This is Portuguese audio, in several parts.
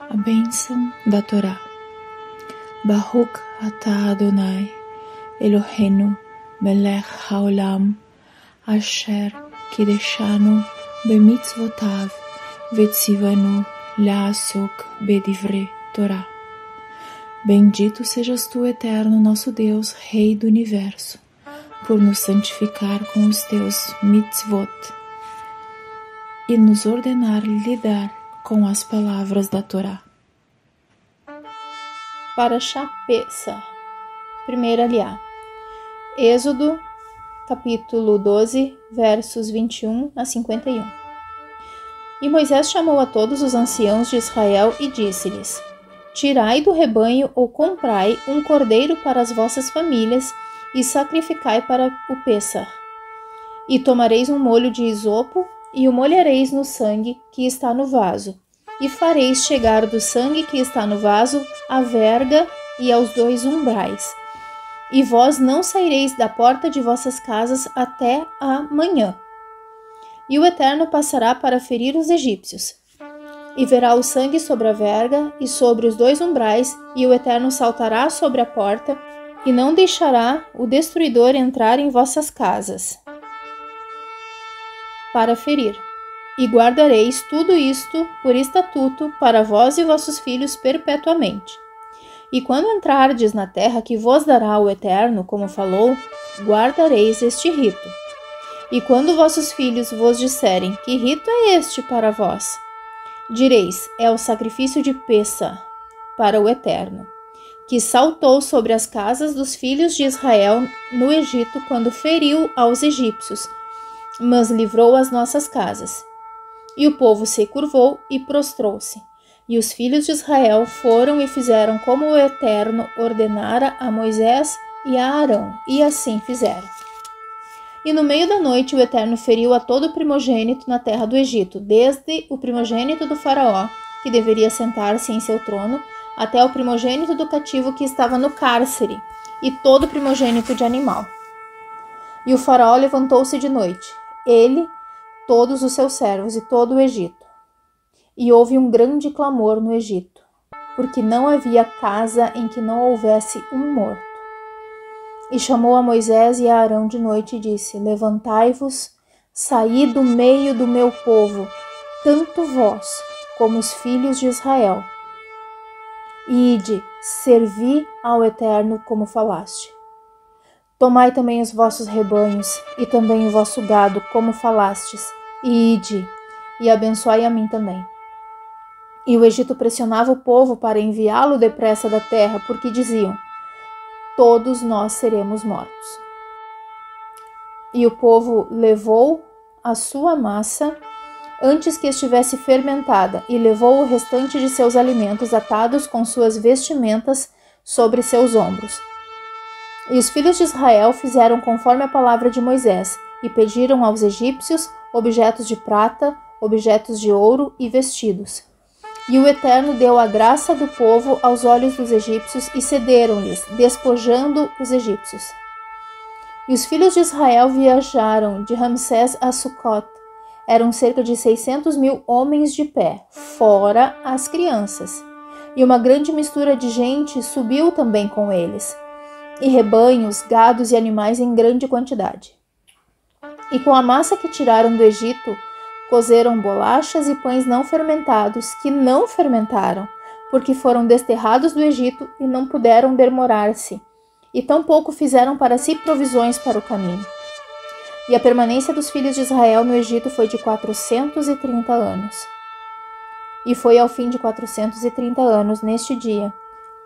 A bênção da Torá. Baruch atah Adonai, Eloheinu, melech haolam, asher kideshanu bemitzvotav, vetzivanu la'asok bedivre Torá. Bendito sejas tu, eterno nosso Deus, Rei do Universo, por nos santificar com os teus mitzvot e nos ordenar lidar com as palavras da Torá. Parashá Pesach, primeira aliá. Êxodo, capítulo 12, versos 21 a 51. E Moisés chamou a todos os anciãos de Israel e disse-lhes: Tirai do rebanho ou comprai um cordeiro para as vossas famílias e sacrificai para o Pesach. E tomareis um molho de isopo e o molhareis no sangue que está no vaso, e fareis chegar do sangue que está no vaso à verga e aos 2 umbrais. E vós não saireis da porta de vossas casas até a manhã. E o Eterno passará para ferir os egípcios. E verá o sangue sobre a verga e sobre os 2 umbrais, e o Eterno saltará sobre a porta, e não deixará o destruidor entrar em vossas casas para ferir. E guardareis tudo isto por estatuto para vós e vossos filhos perpetuamente. E quando entrardes na terra que vos dará o Eterno, como falou, guardareis este rito. E quando vossos filhos vos disserem: que rito é este para vós? Direis: é o sacrifício de Pesach para o Eterno, que saltou sobre as casas dos filhos de Israel no Egito quando feriu aos egípcios, mas livrou as nossas casas. E o povo se curvou e prostrou-se. E os filhos de Israel foram e fizeram como o Eterno ordenara a Moisés e a Arão, e assim fizeram. E no meio da noite o Eterno feriu a todo primogênito na terra do Egito, desde o primogênito do faraó, que deveria sentar-se em seu trono, até o primogênito do cativo que estava no cárcere, e todo primogênito de animal. E o faraó levantou-se de noite, ele, todos os seus servos e todo o Egito. E houve um grande clamor no Egito, porque não havia casa em que não houvesse um morto. E chamou a Moisés e a Arão de noite e disse: Levantai-vos, saí do meio do meu povo, tanto vós como os filhos de Israel. E ide, servi ao Eterno como falaste. Tomai também os vossos rebanhos e também o vosso gado, como falastes, e ide, e abençoai a mim também. E o Egito pressionava o povo para enviá-lo depressa da terra, porque diziam: todos nós seremos mortos. E o povo levou a sua massa antes que estivesse fermentada, e levou o restante de seus alimentos atados com suas vestimentas sobre seus ombros. E os filhos de Israel fizeram conforme a palavra de Moisés, e pediram aos egípcios objetos de prata, objetos de ouro e vestidos. E o Eterno deu a graça do povo aos olhos dos egípcios e cederam-lhes, despojando os egípcios. E os filhos de Israel viajaram de Ramsés a Sucot. Eram cerca de 600.000 homens de pé, fora as crianças. E uma grande mistura de gente subiu também com eles, e rebanhos, gados e animais em grande quantidade. E com a massa que tiraram do Egito, cozeram bolachas e pães não fermentados, que não fermentaram, porque foram desterrados do Egito e não puderam demorar-se, e tampouco fizeram para si provisões para o caminho. E a permanência dos filhos de Israel no Egito foi de 430 anos. E foi ao fim de 430 anos, neste dia,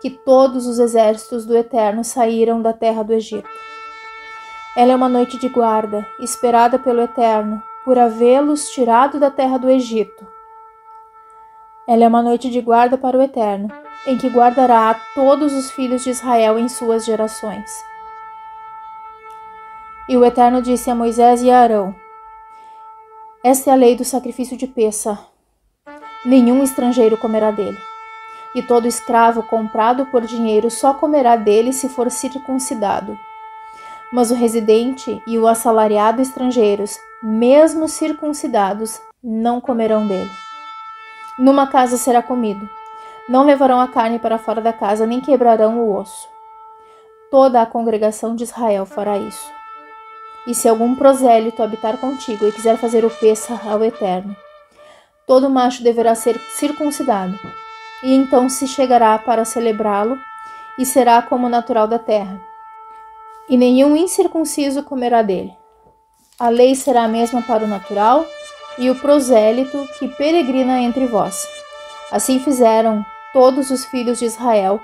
que todos os exércitos do Eterno saíram da terra do Egito. Ela é uma noite de guarda, esperada pelo Eterno, por havê-los tirado da terra do Egito. Ela é uma noite de guarda para o Eterno, em que guardará a todos os filhos de Israel em suas gerações. E o Eterno disse a Moisés e a Arão: Esta é a lei do sacrifício de Pesach. Nenhum estrangeiro comerá dele. E todo escravo comprado por dinheiro só comerá dele se for circuncidado. Mas o residente e o assalariado estrangeiros, mesmo circuncidados, não comerão dele. Numa casa será comido, Não levarão a carne para fora da casa, nem quebrarão o osso. Toda a congregação de Israel fará isso. E se algum prosélito habitar contigo e quiser fazer o Pêssah ao Eterno, todo macho deverá ser circuncidado, e então se chegará para celebrá-lo, e será como natural da terra, e nenhum incircunciso comerá dele. A lei será a mesma para o natural e o prosélito que peregrina entre vós. Assim fizeram todos os filhos de Israel,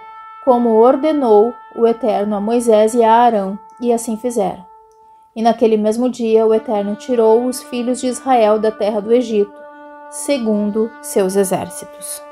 como ordenou o Eterno a Moisés e a Arão, e assim fizeram. E naquele mesmo dia o Eterno tirou os filhos de Israel da terra do Egito, segundo seus exércitos.